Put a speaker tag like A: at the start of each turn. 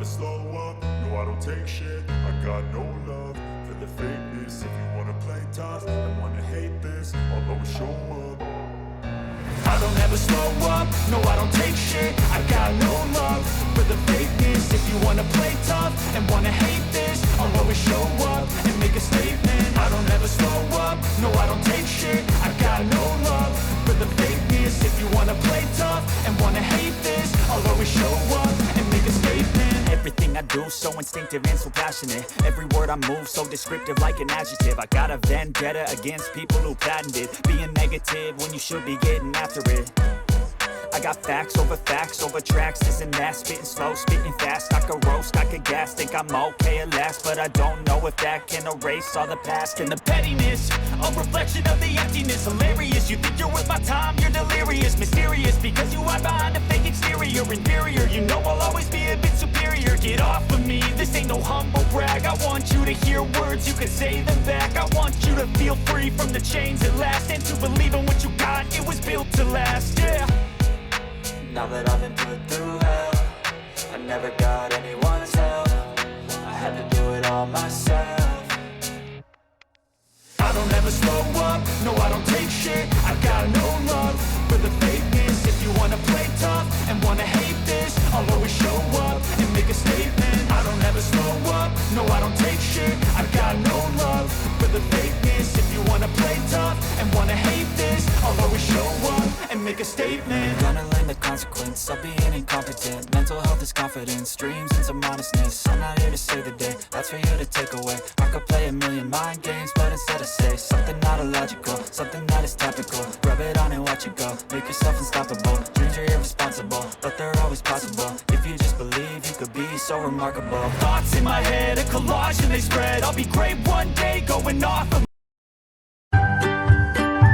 A: slow up, no I don't take shit. I got no love for the fakeness. If you wanna play tough and wanna hate this, I'll always show up. I don't ever slow up, no I don't take shit. I got no love for the fakeness. If you wanna play tough and wanna hate this, I'll always show up and make a statement. I don't ever slow up, no I don't take shit. I got no love for the fakeness. If you wanna play tough and wanna hate this, I'll always show up and make a statement. Everything I do so instinctive and so passionate. Every word I move so descriptive like an adjective. I got a vendetta against people who patented being negative when you should be getting after it. I got facts over tracks, this and that. Spitting slow, spitting fast, I could roast, I could gas. Think I'm okay at last, but I don't know if that can erase all the past. And the pettiness, a reflection of the emptiness. Hilarious, you think you're worth my time, you're delirious. Mysterious, because you hide behind a fake exterior. Inferior, you know I'll always be a bit superior. Get off of me, this ain't no humble brag. I want you to hear words, you can say them back. I want you to feel free from the chains at last, and to believe in what you got, it was built to last, yeah.
B: Now that I've been put through hell, I never got anyone's help. I had to do it all myself.
A: I don't ever slow up, no I don't take shit. I got no love for the fakeness. If you wanna play tough and wanna hate this, I'll always show up and make a statement. I don't ever slow up, no I don't take shit. I got no love for the fakeness. If you wanna play tough and wanna hate this, I'll always show up and make a statement.
B: Gonna learn the consequence of being incompetent. Mental health is confidence, dreams and some honestness. I'm not here to save the day, that's for you to take away. I could play a million mind games, but instead I say something not illogical, something that is topical. Rub it on and watch it go, make yourself unstoppable. Dreams are irresponsible, but they're always possible. If you just believe, you could be so remarkable.
A: Thoughts in my head, a collage and they spread. I'll be great one day, going off of